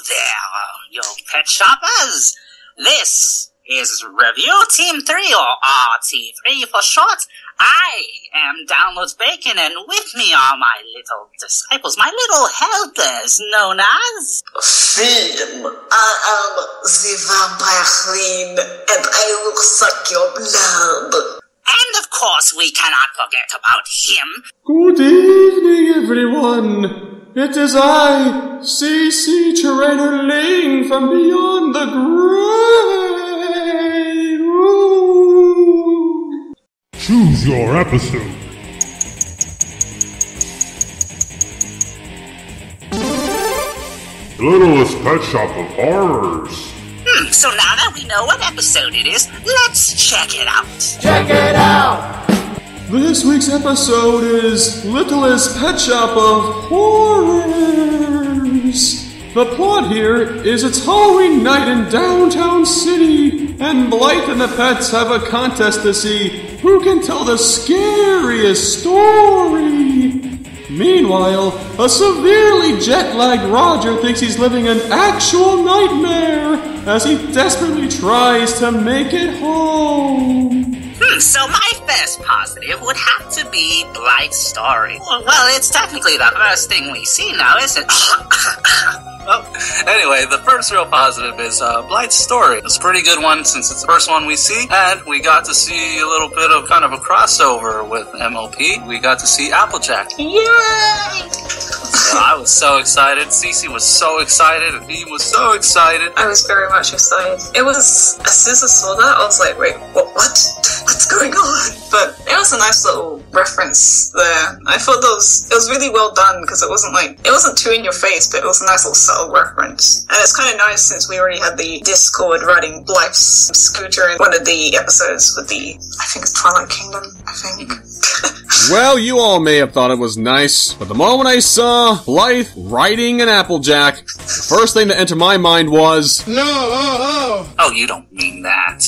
there, you pet shoppers. This is Review Team 3, or RT3 for short. I am Downloads Bacon, and with me are my little disciples, my little helpers, known as... Feem, I am the vampire queen, and I will suck your blood. And of course, we cannot forget about him. Good evening, everyone. It is I, C.C Trainor-Ling from beyond the grave. Ooh. Choose your episode. Littlest Pet Shop of Horrors. So now that we know what episode it is, let's check it out. Check it out! This week's episode is Littlest Pet Shop of Horrors. The plot here is it's Halloween night in downtown city, and Blythe and the pets have a contest to see who can tell the scariest story. Meanwhile, a severely jet-lagged Roger thinks he's living an actual nightmare as he desperately tries to make it home. So my first positive would have to be Blythe's story. Well, it's technically the first thing we see now, isn't it? Well, anyway, the first real positive is Blythe's story. It's a pretty good one since it's the first one we see, and we got to see a little bit of kind of a crossover with MOP. We got to see Applejack. Yay! So I was so excited. Cece was so excited, and Feem was so excited. I was very much excited. It was, as soon as I saw that, I was like, wait, what? What's going on? But it was a nice little reference there. I thought it was really well done, because it wasn't too in your face, but it was a nice little subtle reference. And it's kind of nice since we already had the Discord riding Blythe's scooter in one of the episodes with I think it's Twilight Kingdom, I think. Well, you all may have thought it was nice, but the moment I saw Blythe riding an Applejack, the first thing that entered my mind was... Oh, you don't mean that.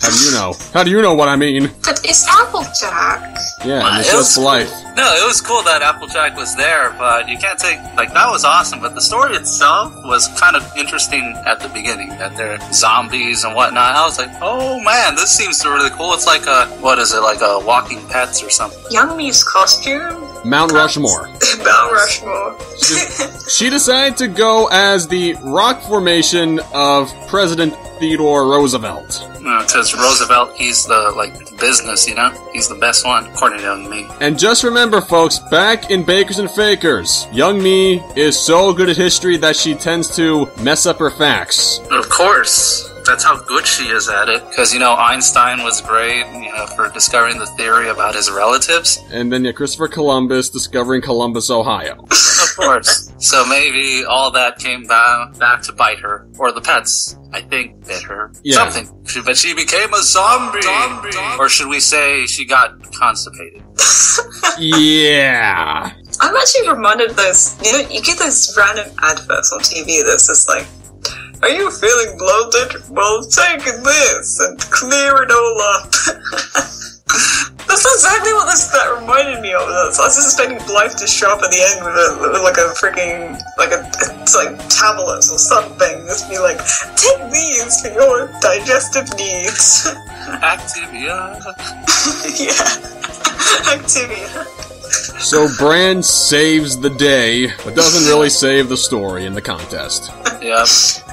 How do you know? How do you know what I mean? But it's Applejack. Yeah, and it's just Blythe. No, it was cool that Applejack was there, but you can't take... that was awesome, but the story itself was kind of interesting at the beginning, that they're zombies and whatnot. I was like, oh man, this seems really cool. It's like a Walking Pets or something. Young Me's costume? Mount Rushmore. Mount Rushmore. She decided to go as the rock formation of President Theodore Roosevelt. Because Roosevelt, he's the, business, you know? He's the best one, according to Young Me. And just remember, folks, back in Bakers and Fakers, Young Me is so good at history that she tends to mess up her facts. Of course. That's how good she is at it. Because, Einstein was great, for discovering the theory about his relatives. And then, Christopher Columbus discovering Columbus, Ohio. Of course. So maybe all that came back to bite her. Or the pets, I think, bit her. Yeah. Something. But she became a zombie. Or should we say she got constipated? Yeah. I'm actually reminded of those, you get those random adverts on TV that's just like, are you feeling bloated? Well, take this and clear it all up. That's exactly what that reminded me of. So I was just expecting Blythe to show up at the end with it's like tablets or something. Just be like, take these for your digestive needs. Activia. Yeah. Activia. So Bran saves the day, but doesn't really save the story in the contest. Yep.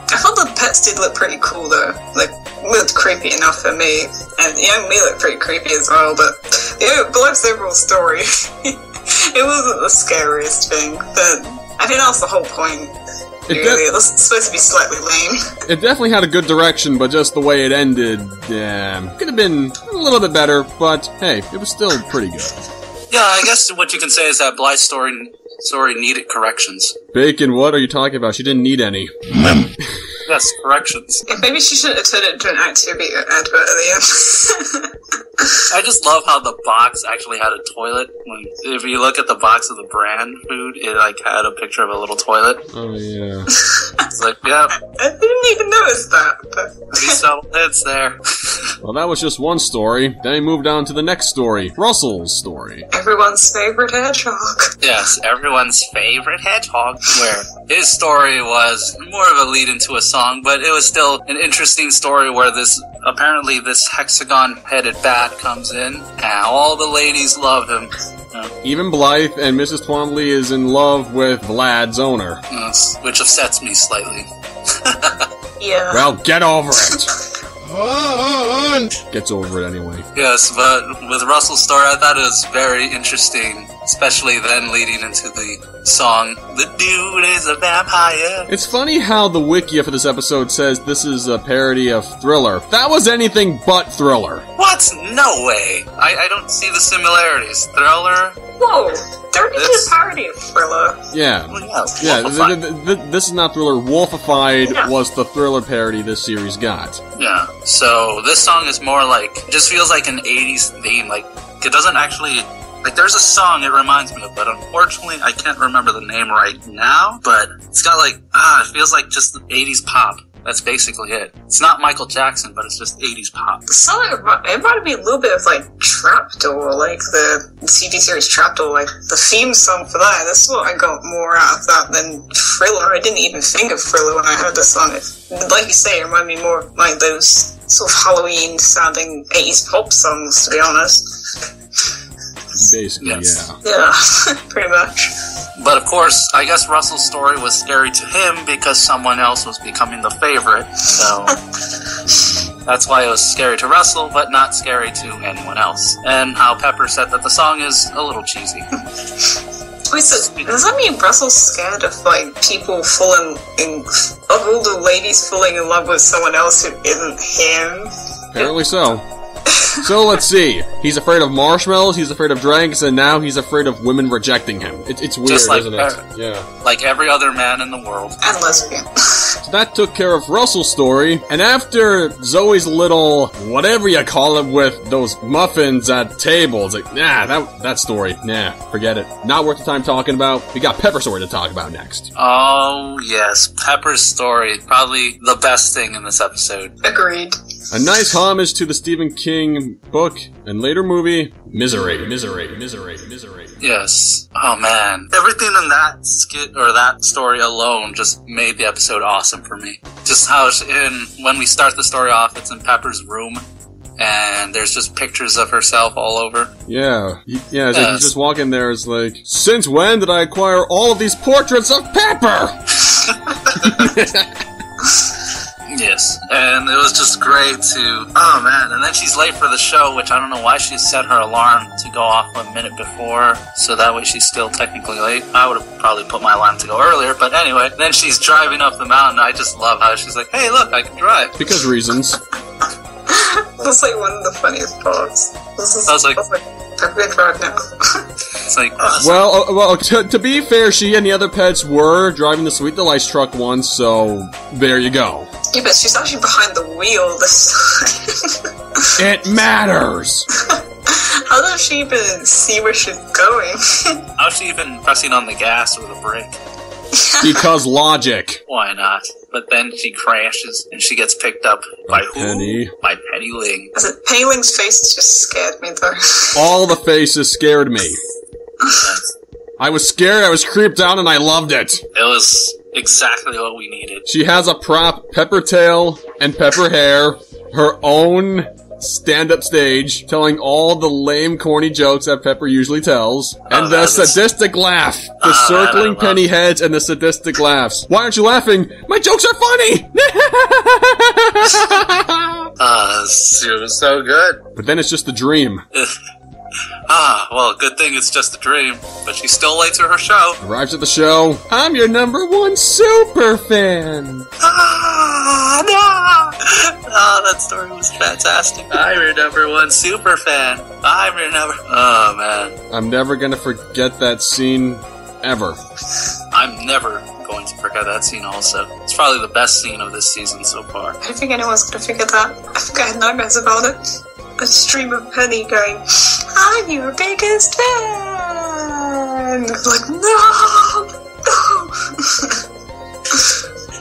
I thought the pets did look pretty cool though. Looked creepy enough for me. And Young Me looked pretty creepy as well, but Blythe's overall story, it wasn't the scariest thing, but I think that was the whole point. It was supposed to be slightly lame. It definitely had a good direction, but just the way it ended, could have been a little bit better, but hey, it was still pretty good. Yeah, I guess what you can say is that Blythe's story needed corrections. Bacon, what are you talking about? She didn't need any. Yes, corrections. Yeah, maybe she should have turned it into an activity advert at the end. I just love how the box actually had a toilet. If you look at the box of the brand food, it had a picture of a little toilet. Oh yeah. It's like, yep, I didn't even notice that. But it's there. Well, that was just one story. Then we moved on to the next story, Russell's story. Everyone's favorite hedgehog. Yes, everyone's favorite hedgehog, where his story was more of a lead into a song, but it was still an interesting story where apparently this hexagon-headed bat comes in, and all the ladies love him. Even Blythe and Mrs. Twombly is in love with Vlad's owner. Yes, which upsets me slightly. Yeah. Well, get over it. Gets over it anyway. Yes, but with Russell's story, I thought it was very interesting, especially then leading into the song, "The Dude is a Vampire." It's funny how the wiki for this episode says this is a parody of Thriller. That was anything but Thriller. What? No way. I don't see the similarities. Thriller? Whoa, they're making a parody of Thriller. Yeah. Yeah, This is not Thriller. Wolfified Yeah. was the Thriller parody this series got. yeah. So this song is more like, just feels like an 80s theme. Like, it doesn't actually, like, there's a song it reminds me of, but unfortunately I can't remember the name right now. But it's got like, it feels like just 80s pop. That's basically it. It's not Michael Jackson, but it's just 80s pop. The song, it reminded me a little bit of, like, Trapdoor, like the CD series Trapdoor, like, the theme song for that. That's what I got more out of that than Thriller. I didn't even think of Thriller when I heard the song. Like you say, it reminded me more of, like, those sort of Halloween-sounding 80s pop songs, to be honest. Basically, Yes. yeah. Yeah, pretty much. But of course, I guess Russell's story was scary to him because someone else was becoming the favorite. So that's why it was scary to Russell, but not scary to anyone else. And how Pepper said that the song is a little cheesy. Wait, so does that mean Russell's scared of, like, people falling in, of all the ladies falling in love with someone else who isn't him? Apparently so. So let's see. He's afraid of marshmallows, he's afraid of dragons, and now he's afraid of women rejecting him. It's weird, Just like isn't it? Pepper. Yeah. Like every other man in the world. And lesbian. So that took care of Russell's story, and after Zoe's little whatever you call it with those muffins at tables, like, that story, forget it. Not worth the time talking about. We got Pepper's story to talk about next. Oh, yes. Pepper's story. Probably the best thing in this episode. Agreed. A nice homage to the Stephen King book and later movie, Misery. Yes. Oh, man. Everything in that skit, or that story alone, just made the episode awesome for me. Just how when we start the story off, it's in Pepper's room, and there's just pictures of herself all over. Yeah. It's like you just walk in there, it's like, since when did I acquire all of these portraits of Pepper? Yes, and it was just great oh man, and then she's late for the show, which I don't know why she set her alarm to go off a minute before, so that way she's still technically late. I would have probably put my alarm to go earlier, but anyway, then she's driving up the mountain. I just love how she's like, hey look, I can drive. Because reasons. That's like one of the funniest parts. I was like, I'm good right now. it's like, Well, to be fair, she and the other pets were driving the Sweet Delights truck once, so there you go. Yeah, but she's actually behind the wheel this time. It matters! How does she even see where she's going? how's she even pressing on the gas or the brake? Because logic. Why not? But then she crashes, and she gets picked up by who? Penny. By Penny Ling. Penny Ling's face just scared me, though. All the faces scared me. I was scared, I was creeped out, and I loved it. It was exactly what we needed. She has a prop, Pepper Tail and Pepper Hair, her own stand-up stage, telling all the lame, corny jokes that Pepper usually tells, and the sadistic laugh. The circling penny heads and the sadistic laughs. Why aren't you laughing? My jokes are funny! It was so good. But then it's just a dream. Well, good thing it's just a dream. But she's still late to her show. Arrives at the show. I'm your #1 super fan. No! Oh, that story was fantastic. I'm your #1 super fan. I'm your Oh, man. I'm never gonna forget that scene, ever. I'm never going to forget that scene also. It's probably the best scene of this season so far. I don't think anyone's gonna figure that. I think I had nightmares about it. A stream of Penny going, I'm your biggest fan! Like, no!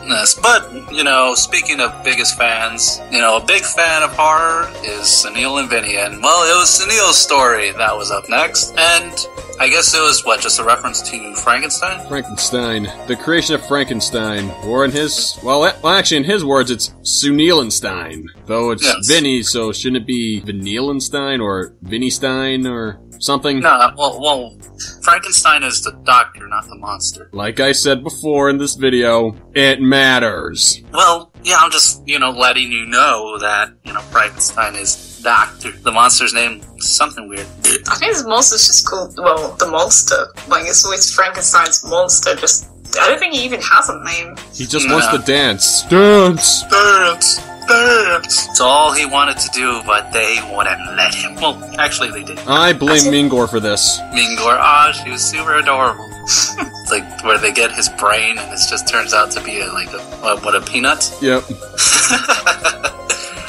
Yes, but, you know, speaking of biggest fans, you know, a big fan of horror is Sunil and Vinny, and, well, it was Sunil's story that was up next, and I guess it was, just a reference to Frankenstein? Frankenstein. The creation of Frankenstein. Or in his... Well, actually, in his words, it's Sunilenstein. Though it's Vinny, so shouldn't it be Vanilenstein or Vinny-stein or something? No, well, Frankenstein is the doctor, not the monster. Like I said before in this video, it matters. Well, yeah, I'm just, you know, letting you know that, you know, Frankenstein is doctor. The monster's name is something weird. I think the monster's just called, well, the monster. Like, it's always Frankenstein's monster, just... I don't think he even has a name. He just wants to dance. Dance! Dance! Dance! It's all he wanted to do, but they wouldn't let him. Well, actually, they did. I blame Mingor for this. Mingor, she was super adorable. It's like where they get his brain, and it just turns out to be a peanut? Yep.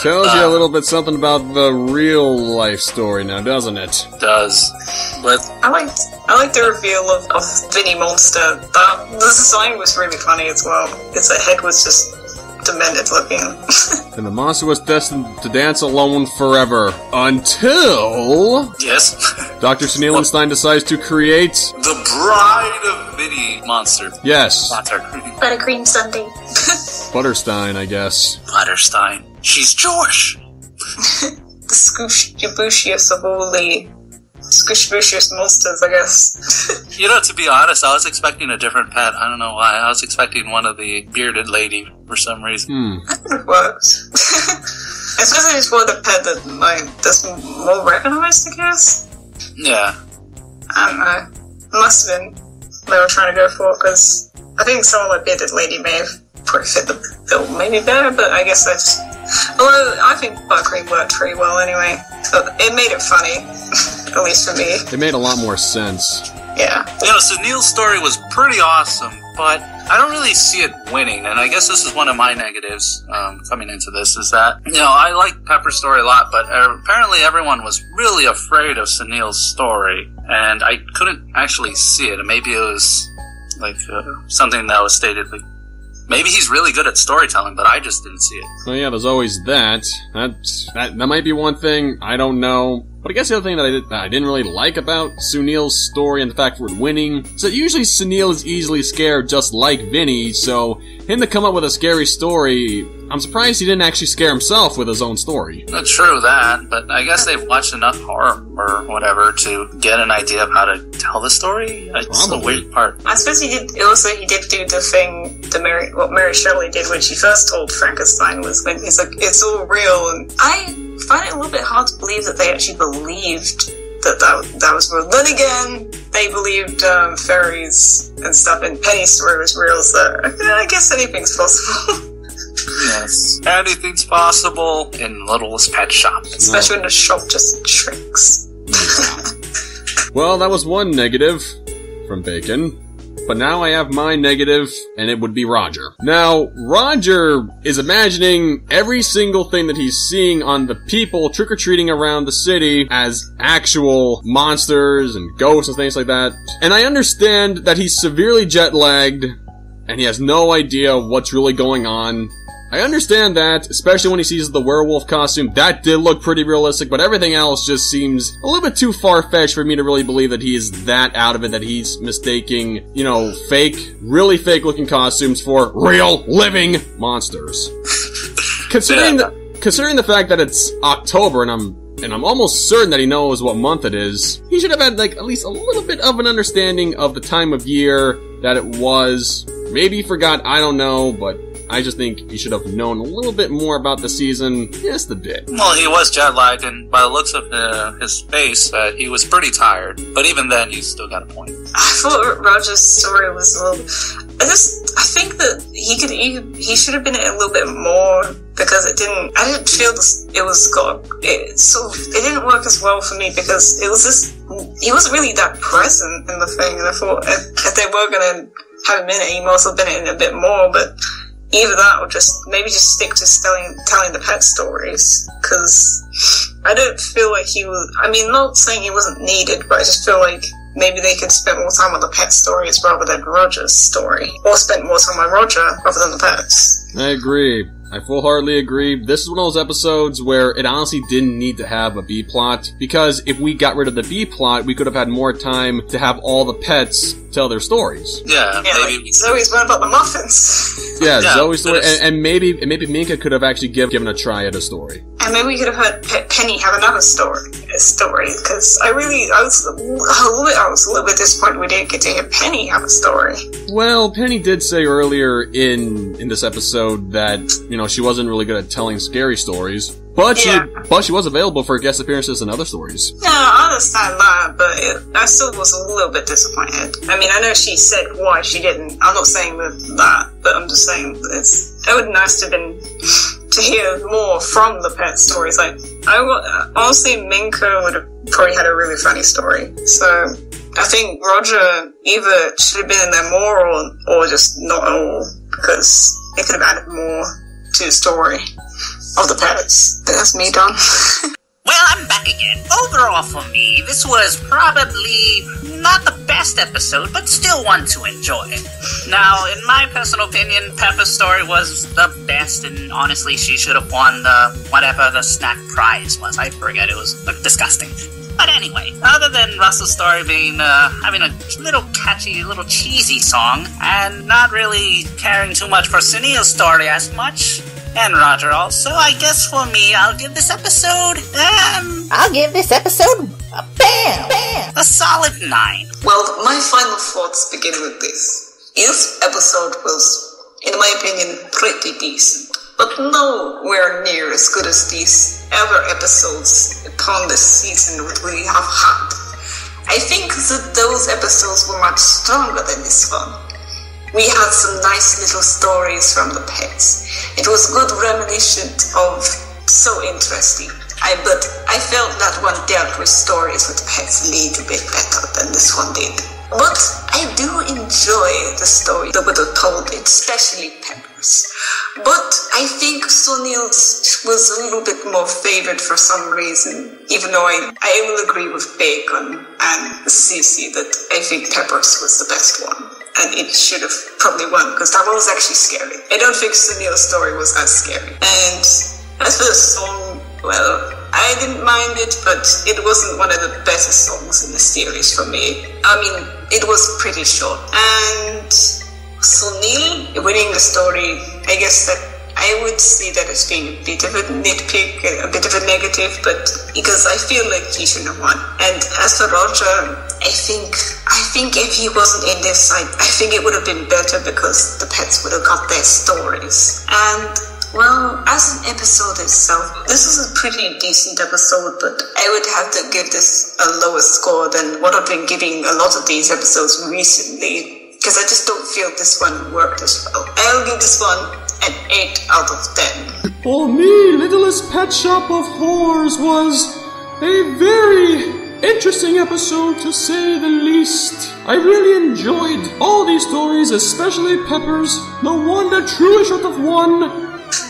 Tells you a little bit something about the real life story now, doesn't it? Does. But I like the reveal of Vinny Monster. The design was really funny as well. His head was just demented looking. And the monster was destined to dance alone forever. Until... Yes. Dr. Sunilenstein decides to create... The Bride of Vinny Monster. Yes. Buttercream Sundae. Butterstein, I guess. Butterstein. She's Jewish. The squishy-bushiest of all the squishy-bushiest monsters, I guess. You know, to be honest, I was expecting a different pet. I don't know why. I was expecting one of the bearded lady for some reason. That would have worked. Especially for the pet that's more recognized, I guess. Yeah. I don't know. It must have been they were trying to go for, because I think someone like bearded lady may have probably fit the bill maybe better, but I guess that's... Although, I think Buttercream worked pretty well anyway. So it made it funny, at least for me. It made a lot more sense. Yeah. You know, so Neil's story was pretty awesome, but I don't really see it winning, and I guess this is one of my negatives coming into this, is that, you know, I like Pepper's story a lot, but apparently everyone was really afraid of Sunil's story, and I couldn't actually see it, and maybe it was, like, something that was stated, like, maybe he's really good at storytelling, but I just didn't see it. Well, yeah, there's always that. That might be one thing, I don't know. But I guess the other thing that I didn't really like about Sunil's story and the fact we're winning is that usually Sunil is easily scared just like Vinny, so him to come up with a scary story, I'm surprised he didn't actually scare himself with his own story. Not true that, but I guess they've watched enough horror or whatever to get an idea of how to tell the story. It's the weird part. I suppose he did do the thing what Mary Shelley did when she first told Frankenstein, was when he's like, it's all real, and I find it a little bit hard to believe that they actually believed that was real. Then again, they believed fairies and stuff, and Penny's story was real, so I guess anything's possible. Yes. Anything's possible in Littlest Pet Shop. Especially when the shop just shrinks. Well, that was one negative from Bacon. But now I have my negative, and it would be Roger. Now, Roger is imagining every single thing that he's seeing on the people trick-or-treating around the city as actual monsters and ghosts and things like that. And I understand that he's severely jet-lagged, and he has no idea what's really going on. I understand that, especially when he sees the werewolf costume. That did look pretty realistic, but everything else just seems a little bit too far-fetched for me to really believe that he is that out of it, that he's mistaking, you know, really fake-looking costumes for real, living monsters. Considering the fact that it's October, and I'm almost certain that he knows what month it is, he should have had, like, at least a little bit of an understanding of the time of year that it was. Maybe he forgot, I don't know, but I just think he should have known a little bit more about the season, just a bit. Well, he was jet-lagged, and by the looks of his face, he was pretty tired. But even then, he still got a point. I thought Roger's story was a little... I think that he should have been in it a little bit more, because I didn't feel it didn't work as well for me, because it was just, he wasn't really that present in the thing, and I thought if they were going to have him in it, he must have been in it a bit more, but either that or maybe just stick to telling the pet stories, because I don't feel like he was, I mean, not saying he wasn't needed, but I just feel like maybe they could spend more time on the pet stories rather than Roger's story. Or spend more time on Roger rather than the pets. I agree. I full-heartedly agree. This is one of those episodes where it honestly didn't need to have a B-plot, because if we got rid of the B-plot, we could have had more time to have all the pets tell their stories. Yeah, maybe. Like Zoe's one about the muffins. Yeah, Zoe's story, and maybe Minka could have actually given a try at a story. And maybe we could have heard Penny have another story, because I was a little bit disappointed we didn't get to hear Penny have a story. Well, Penny did say earlier in this episode that, she wasn't really good at telling scary stories, but she was available for guest appearances and other stories. Yeah, I understand that, but I still was a little bit disappointed. I mean, I know she said why she didn't. I'm not saying that, but I'm just saying it would be nice to have been to hear more from the pet stories. Like, honestly, Minka would have probably had a really funny story. So I think Roger either should have been in there more or just not at all, because it could have added more to the story of the pets. But that's me done. Well, I'm back again. Overall for me, this was probably not the best episode, but still one to enjoy. Now, in my personal opinion, Pepper's story was the best, and honestly, she should have won whatever the snack prize was. I forget, it was disgusting. But anyway, other than Russell's story being, having a little catchy, little cheesy song, and not really caring too much for Sunil's story as much, and Roger also, I guess for me, I'll give this episode, a solid 9. Well, my final thoughts begin with this. This episode was, in my opinion, pretty decent, but nowhere near as good as these other episodes upon this season that we have had. I think that those episodes were much stronger than this one. We had some nice little stories from the pets. It was good reminiscent of so interesting. But I felt that one dealt with stories with pets a little bit better than this one did. But I do enjoy the story that were told, especially Pepper's. But I think Sunil's was a little bit more favored for some reason, even though I will agree with Bacon and C.C that I think Pepper's was the best one. And it should have probably won, because that one was actually scary. I don't think Sunil's story was as scary. And as for the song, well, I didn't mind it, but it wasn't one of the best songs in the series for me. I mean, it was pretty short. And Sunil winning the story, I guess that I would see that as being a bit of a nitpick, a bit of a negative, but because I feel like he shouldn't have won. And as for Roger, I think if he wasn't in this side, I think it would have been better because the pets would have got their stories. And, well, as an episode itself, this is a pretty decent episode, but I would have to give this a lower score than what I've been giving a lot of these episodes recently, because I just don't feel this one worked as well. I'll give this one an 8 out of 10. For me, Littlest Pet Shop of Horrors was a very interesting episode, to say the least. I really enjoyed all these stories, especially Pepper's. The truest short of one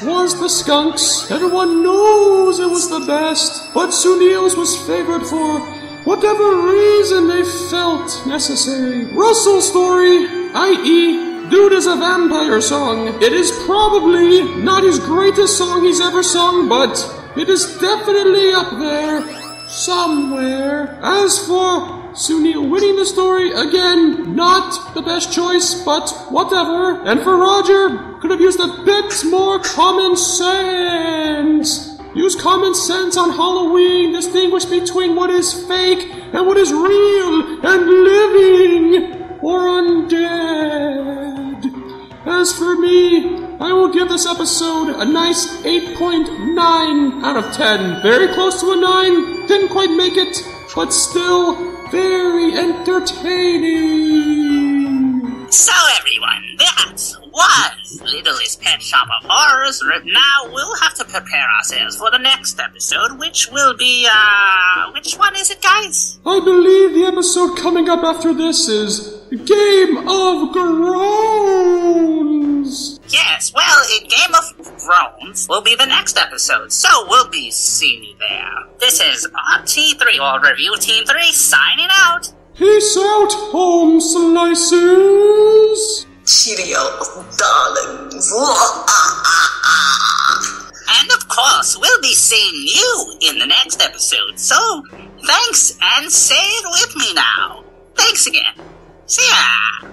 was the skunks. Everyone knows it was the best, but Sunil's was favored for whatever reason they felt necessary. Russell's story, i.e., Dude is a Vampire song. It is probably not his greatest song he's ever sung, but it is definitely up there somewhere. As for Sunil winning the story, again, not the best choice, but whatever. And for Roger, could have used a bit more common sense. Use common sense on Halloween, distinguish between what is fake and what is real and living or undead. As for me, I will give this episode a nice 8.9 out of 10. Very close to a 9. Didn't quite make it, but still very entertaining. So everyone, that was Littlest Pet Shop of Horrors. Now we'll have to prepare ourselves for the next episode, which will be, which one is it, guys? I believe the episode coming up after this is Game of Groans. Yes, well, Game of Groans will be the next episode, so we'll be seeing you there. This is RT3, or Review Team 3, signing out. Peace out, home slices! Cheerio, darlings. And of course, we'll be seeing you in the next episode, so thanks and say it with me now. Thanks again. See ya!